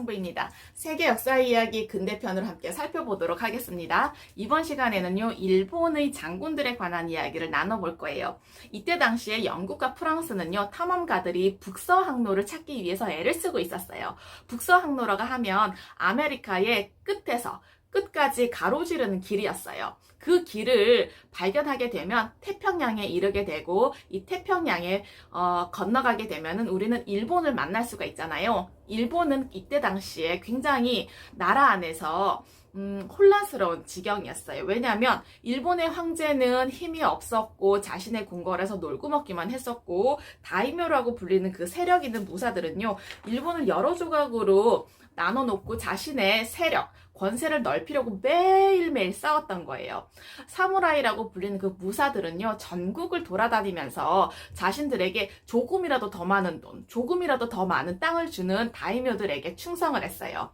승부입니다. 세계 역사 이야기 근대편으로 함께 살펴보도록 하겠습니다. 이번 시간에는요, 일본의 장군들에 관한 이야기를 나눠볼 거예요. 이때 당시에 영국과 프랑스는요, 탐험가들이 북서 항로를 찾기 위해서 애를 쓰고 있었어요. 북서 항로라고 하면 아메리카의 끝에서 끝까지 가로지르는 길이었어요. 그 길을 발견하게 되면 태평양에 이르게 되고, 이 태평양에 건너가게 되면은 우리는 일본을 만날 수가 있잖아요. 일본은 이때 당시에 굉장히 나라 안에서 혼란스러운 지경이었어요. 왜냐하면 일본의 황제는 힘이 없었고 자신의 궁궐에서 놀고 먹기만 했었고, 다이묘라고 불리는 그 세력 있는 무사들은요, 일본을 여러 조각으로 나눠놓고 자신의 세력, 권세를 넓히려고 매일매일 싸웠던 거예요. 사무라이라고 불리는 그 무사들은요, 전국을 돌아다니면서 자신들에게 조금이라도 더 많은 돈, 조금이라도 더 많은 땅을 주는 다이묘들에게 충성을 했어요.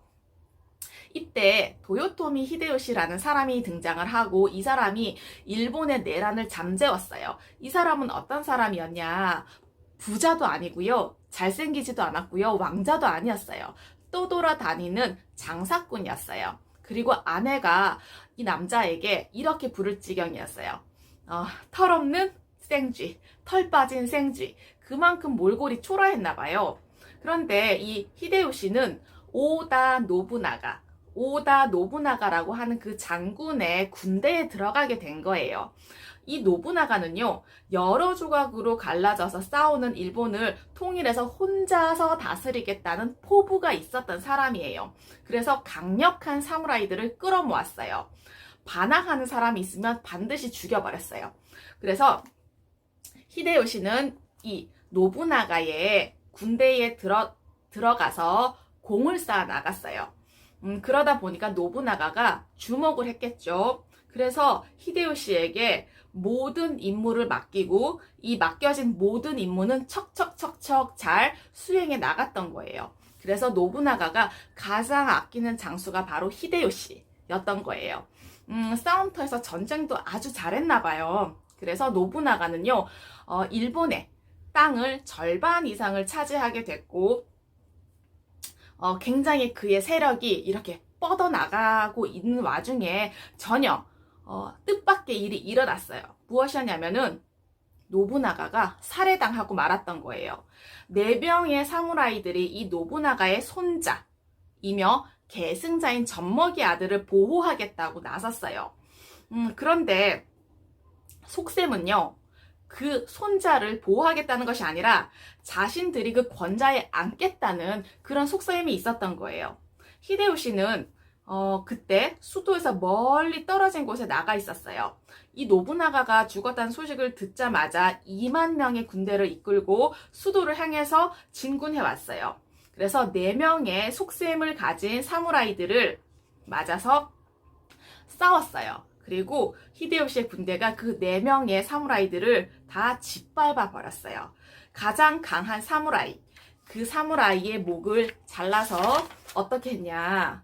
이때 도요토미 히데요시라는 사람이 등장을 하고, 이 사람이 일본의 내란을 잠재웠어요. 이 사람은 어떤 사람이었냐? 부자도 아니고요, 잘생기지도 않았고요, 왕자도 아니었어요. 떠돌아다니는 장사꾼이었어요. 그리고 아내가 이 남자에게 이렇게 부를 지경이었어요. 털없는 생쥐, 털 빠진 생쥐. 그만큼 몰골이 초라했나 봐요. 그런데 이 히데요시는 오다 노부나가라고 하는 그 장군의 군대에 들어가게 된 거예요. 이 노부나가는요, 여러 조각으로 갈라져서 싸우는 일본을 통일해서 혼자서 다스리겠다는 포부가 있었던 사람이에요. 그래서 강력한 사무라이들을 끌어모았어요. 반항하는 사람이 있으면 반드시 죽여버렸어요. 그래서 히데요시는 이 노부나가의 군대에 들어가서 공을 쌓아 나갔어요. 그러다 보니까 노부나가가 주목을 했겠죠. 그래서 히데요시에게 모든 임무를 맡기고, 이 맡겨진 모든 임무는 척척척척 잘 수행해 나갔던 거예요. 그래서 노부나가가 가장 아끼는 장수가 바로 히데요시였던 거예요. 싸움터에서 전쟁도 아주 잘했나 봐요. 그래서 노부나가는요, 일본의 땅을 절반 이상을 차지하게 됐고, 굉장히 그의 세력이 이렇게 뻗어나가고 있는 와중에 전혀 뜻밖의 일이 일어났어요. 무엇이었냐면은 노부나가가 살해당하고 말았던 거예요. 4명의 사무라이들이 이 노부나가의 손자이며 계승자인 젖먹이 아들을 보호하겠다고 나섰어요. 그런데 속셈은요, 그 손자를 보호하겠다는 것이 아니라 자신들이 그 권좌에 앉겠다는 그런 속셈이 있었던 거예요. 히데요시는 그때 수도에서 멀리 떨어진 곳에 나가 있었어요. 이 노부나가가 죽었다는 소식을 듣자마자 2만 명의 군대를 이끌고 수도를 향해서 진군해 왔어요. 그래서 4명의 속셈을 가진 사무라이들을 맞아서 싸웠어요. 그리고 히데요시의 군대가 그 4명의 사무라이들을 다 짓밟아 버렸어요. 가장 강한 사무라이, 그 사무라이의 목을 잘라서 어떻게 했냐,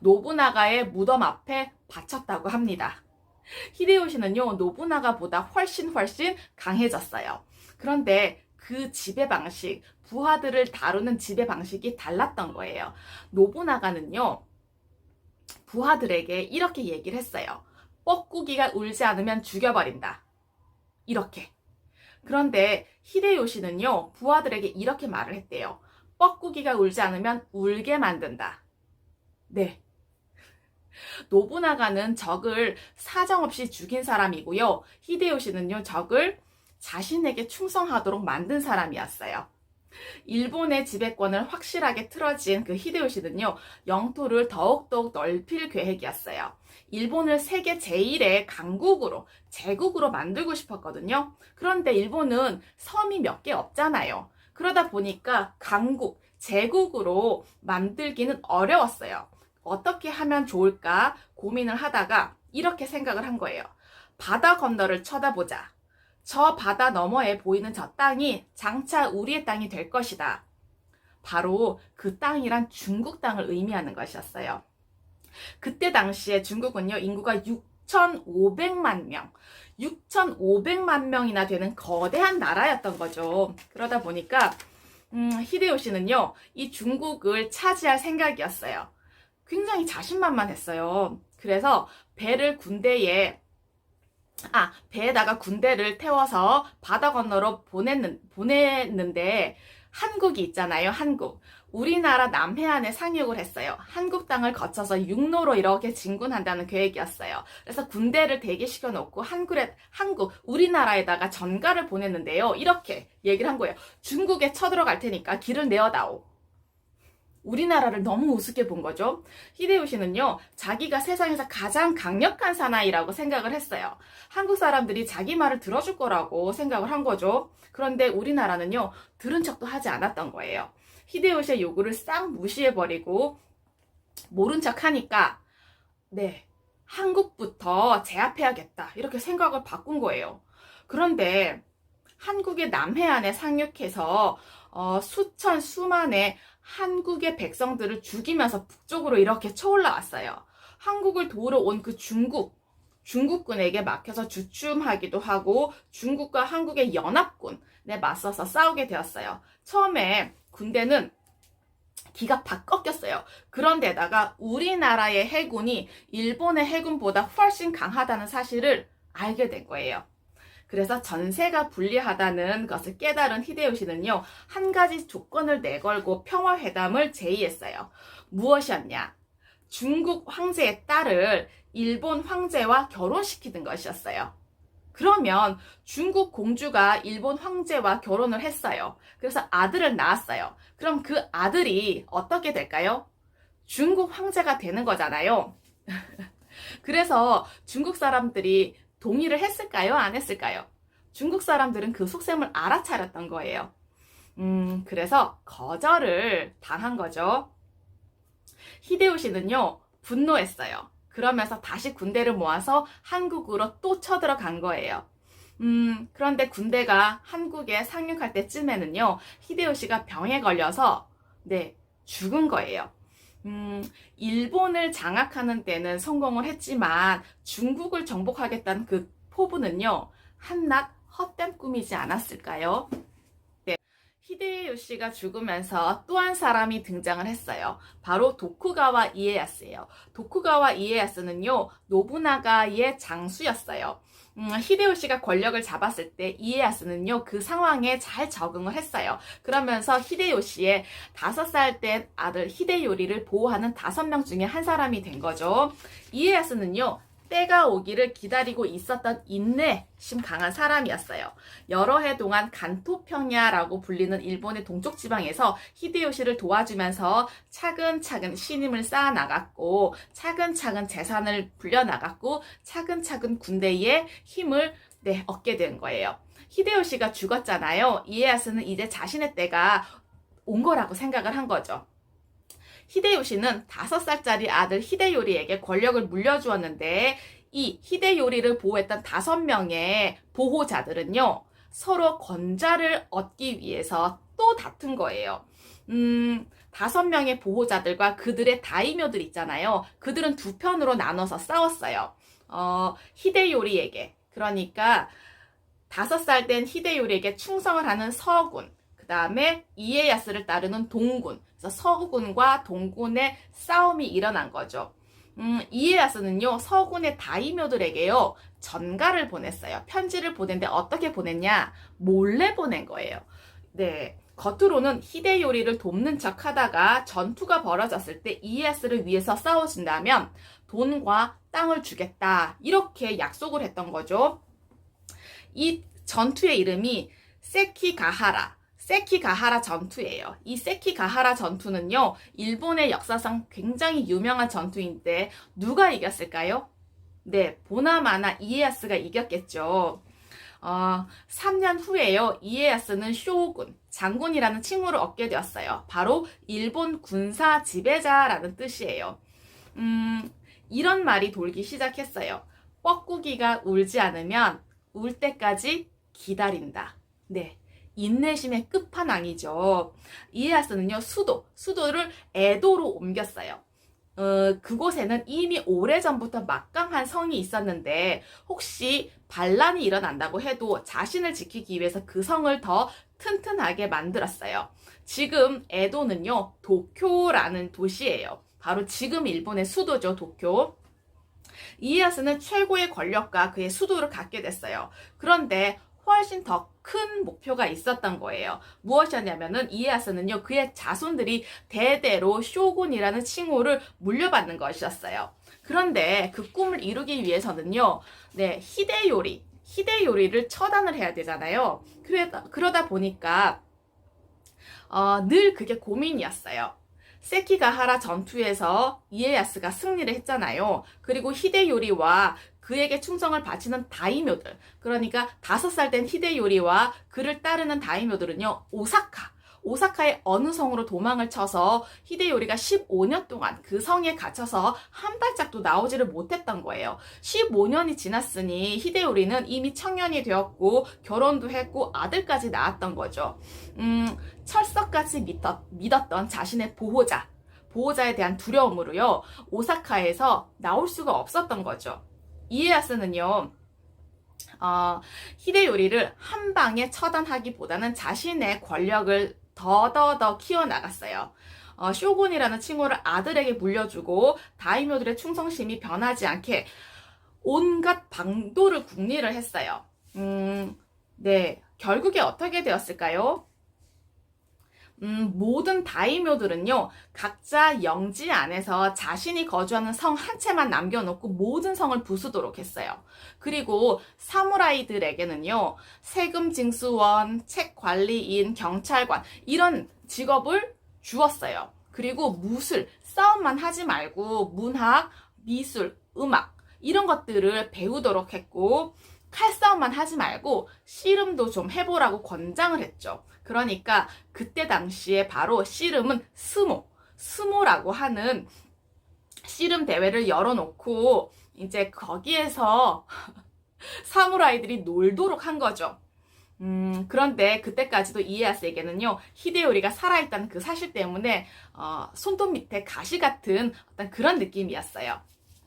노부나가의 무덤 앞에 바쳤다고 합니다. 히데요시는요, 노부나가보다 훨씬 강해졌어요. 그런데 그 지배 방식, 부하들을 다루는 지배 방식이 달랐던 거예요. 노부나가는요, 부하들에게 이렇게 얘기를 했어요. 뻐꾸기가 울지 않으면 죽여버린다. 이렇게. 그런데 히데요시는요, 부하들에게 이렇게 말을 했대요. 뻐꾸기가 울지 않으면 울게 만든다. 네. 노부나가는 적을 사정없이 죽인 사람이고요, 히데요시는요, 적을 자신에게 충성하도록 만든 사람이었어요. 일본의 지배권을 확실하게 틀어진 그 히데요시는요, 영토를 더욱더욱 넓힐 계획이었어요. 일본을 세계 제1의 강국으로, 제국으로 만들고 싶었거든요. 그런데 일본은 섬이 몇 개 없잖아요. 그러다 보니까 강국, 제국으로 만들기는 어려웠어요. 어떻게 하면 좋을까 고민을 하다가 이렇게 생각을 한 거예요. 바다 건너를 쳐다보자. 저 바다 너머에 보이는 저 땅이 장차 우리의 땅이 될 것이다. 바로 그 땅이란 중국 땅을 의미하는 것이었어요. 그때 당시에 중국은요, 인구가 6,500만 명, 6,500만 명이나 되는 거대한 나라였던 거죠. 그러다 보니까 히데요시는요, 이 중국을 차지할 생각이었어요. 굉장히 자신만만했어요. 그래서 배에다가 군대를 태워서 바다 건너로 보냈는데, 한국이 있잖아요, 한국. 우리나라 남해안에 상륙을 했어요. 한국 땅을 거쳐서 육로로 이렇게 진군한다는 계획이었어요. 그래서 군대를 대기시켜 놓고 우리나라에다가 전가를 보냈는데요. 이렇게 얘기를 한 거예요. 중국에 쳐들어갈 테니까 길을 내어다오. 우리나라를 너무 우습게 본 거죠. 히데요시는요, 자기가 세상에서 가장 강력한 사나이라고 생각을 했어요. 한국 사람들이 자기 말을 들어줄 거라고 생각을 한 거죠. 그런데 우리나라는요, 들은 척도 하지 않았던 거예요. 히데요시의 요구를 싹 무시해버리고 모른 척 하니까, 네, 한국부터 제압해야겠다. 이렇게 생각을 바꾼 거예요. 그런데 한국의 남해안에 상륙해서 수만의 한국의 백성들을 죽이면서 북쪽으로 이렇게 쳐올라왔어요. 한국을 도우러 온 그 중국군에게 막혀서 주춤하기도 하고 중국과 한국의 연합군에 맞서서 싸우게 되었어요. 처음에 군대는 기가 다 꺾였어요. 그런데다가 우리나라의 해군이 일본의 해군보다 훨씬 강하다는 사실을 알게 된 거예요. 그래서 전세가 불리하다는 것을 깨달은 히데요시는요, 한 가지 조건을 내걸고 평화회담을 제의했어요. 무엇이었냐? 중국 황제의 딸을 일본 황제와 결혼시키는 것이었어요. 그러면 중국 공주가 일본 황제와 결혼을 했어요. 그래서 아들을 낳았어요. 그럼 그 아들이 어떻게 될까요? 중국 황제가 되는 거잖아요. 그래서 중국 사람들이 동의를 했을까요? 안 했을까요? 중국 사람들은 그 속셈을 알아차렸던 거예요. 그래서 거절을 당한 거죠. 히데요시는요, 분노했어요. 그러면서 다시 군대를 모아서 한국으로 또 쳐들어간 거예요. 그런데 군대가 한국에 상륙할 때쯤에는요, 히데요시가 병에 걸려서, 네, 죽은 거예요. 일본을 장악하는 데는 성공을 했지만 중국을 정복하겠다는 그 포부는요, 한낱 헛된 꿈이지 않았을까요? 네, 히데요시가 죽으면서 또 한 사람이 등장을 했어요. 바로 도쿠가와 이에야스예요. 도쿠가와 이에야스는요, 노부나가의 장수였어요. 히데요시가 권력을 잡았을 때 이에야스는요, 그 상황에 잘 적응을 했어요. 그러면서 히데요시의 5살 된 아들 히데요리를 보호하는 5명 중에 한 사람이 된 거죠. 이에야스는요, 때가 오기를 기다리고 있었던 인내심 강한 사람이었어요. 여러 해 동안 간토평야라고 불리는 일본의 동쪽 지방에서 히데요시를 도와주면서 차근차근 신임을 쌓아나갔고, 차근차근 재산을 불려나갔고, 차근차근 군대의 힘을 얻게 된 거예요. 히데요시가 죽었잖아요. 이에야스는 이제 자신의 때가 온 거라고 생각을 한 거죠. 히데요시는 5살짜리 아들 히데요리에게 권력을 물려주었는데, 이 히데요리를 보호했던 5명의 보호자들은요, 서로 권좌를 얻기 위해서 또 다툰 거예요. 5명의 보호자들과 그들의 다이묘들 있잖아요. 그들은 두 편으로 나눠서 싸웠어요. 히데요리에게, 그러니까 5살 된 히데요리에게 충성을 하는 서군, 그 다음에 이에야스를 따르는 동군, 그래서 서군과 동군의 싸움이 일어난 거죠. 이에야스는요, 서군의 다이묘들에게요, 전가를 보냈어요. 편지를 보냈는데 어떻게 보냈냐? 몰래 보낸 거예요. 네. 겉으로는 히데요리를 돕는 척 하다가 전투가 벌어졌을 때 이에야스를 위해서 싸워준다면 돈과 땅을 주겠다. 이렇게 약속을 했던 거죠. 이 전투의 이름이 세키가하라 전투예요. 이 세키가하라 전투는요, 일본의 역사상 굉장히 유명한 전투인데 누가 이겼을까요? 네, 보나마나 이에야스가 이겼겠죠. 3년 후에요, 이에야스는 쇼군, 장군이라는 칭호를 얻게 되었어요. 바로 일본 군사 지배자라는 뜻이에요. 이런 말이 돌기 시작했어요. 뻐꾸기가 울지 않으면 울 때까지 기다린다. 네. 인내심의 끝판왕이죠. 이에야스는요, 수도를 에도로 옮겼어요. 그곳에는 이미 오래전부터 막강한 성이 있었는데, 혹시 반란이 일어난다고 해도 자신을 지키기 위해서 그 성을 더 튼튼하게 만들었어요. 지금 에도는요, 도쿄라는 도시예요. 바로 지금 일본의 수도죠, 도쿄. 이에야스는 최고의 권력과 그의 수도를 갖게 됐어요. 그런데 훨씬 더 큰 목표가 있었던 거예요. 무엇이었냐면은 이에야스는요, 그의 자손들이 대대로 쇼군이라는 칭호를 물려받는 것이었어요. 그런데 그 꿈을 이루기 위해서는요, 네, 히데요리를 처단을 해야 되잖아요. 그러다 보니까 늘 그게 고민이었어요. 세키가하라 전투에서 이에야스가 승리를 했잖아요. 그리고 히데요리와 그에게 충성을 바치는 다이묘들, 그러니까 5살 된 히데요리와 그를 따르는 다이묘들은요, 오사카의 어느 성으로 도망을 쳐서 히데요리가 15년 동안 그 성에 갇혀서 한 발짝도 나오지를 못했던 거예요. 15년이 지났으니 히데요리는 이미 청년이 되었고 결혼도 했고 아들까지 낳았던 거죠. 철석같이 믿었던 자신의 보호자에 대한 두려움으로요, 오사카에서 나올 수가 없었던 거죠. 이에야스는요, 히데요리를 한 방에 처단하기보다는 자신의 권력을 더더 키워나갔어요. 쇼군이라는 칭호를 아들에게 물려주고 다이묘들의 충성심이 변하지 않게 온갖 방도를 궁리를 했어요. 네, 결국에 어떻게 되었을까요? 모든 다이묘들은요, 각자 영지 안에서 자신이 거주하는 성 한 채만 남겨놓고 모든 성을 부수도록 했어요. 그리고 사무라이들에게는요, 세금 징수원, 책 관리인, 경찰관, 이런 직업을 주었어요. 그리고 싸움만 하지 말고 문학, 미술, 음악, 이런 것들을 배우도록 했고, 칼싸움만 하지 말고 씨름도 좀 해보라고 권장을 했죠. 그러니까 그때 당시에 바로 씨름은 스모라고 하는 씨름 대회를 열어놓고 이제 거기에서 사무라이들이 놀도록 한 거죠. 그런데 그때까지도 이에야스에게는요, 히데요리가 살아있다는 그 사실 때문에 손톱 밑에 가시 같은 어떤 그런 느낌이었어요.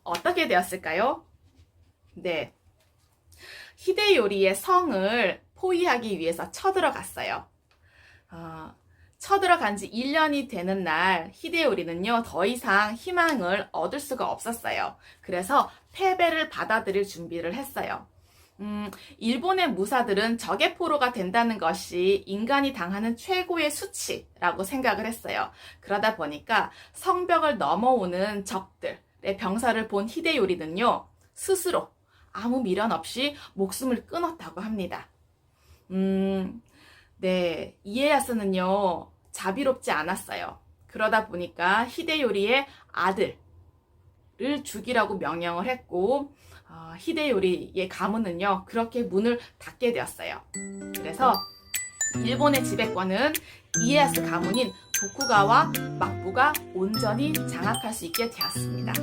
어떻게 되었을까요? 네, 히데요리의 성을 포위하기 위해서 쳐들어갔어요. 쳐들어간 지 1년이 되는 날 히데요리는요, 더 이상 희망을 얻을 수가 없었어요. 그래서 패배를 받아들일 준비를 했어요. 일본의 무사들은 적의 포로가 된다는 것이 인간이 당하는 최고의 수치라고 생각을 했어요. 그러다 보니까 성벽을 넘어오는 적들의 병사를 본 히데요리는요, 스스로 아무 미련 없이 목숨을 끊었다고 합니다. 네, 이에야스는요, 자비롭지 않았어요. 그러다 보니까 히데요리의 아들을 죽이라고 명령을 했고, 히데요리의 가문은요, 그렇게 문을 닫게 되었어요. 그래서 일본의 지배권은 이에야스 가문인 도쿠가와 막부가 온전히 장악할 수 있게 되었습니다.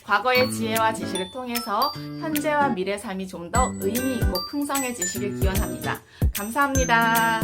과거의 지혜와 지식을 통해서 현재와 미래 삶이 좀 더 의미 있고 풍성해지시길 기원합니다. 감사합니다.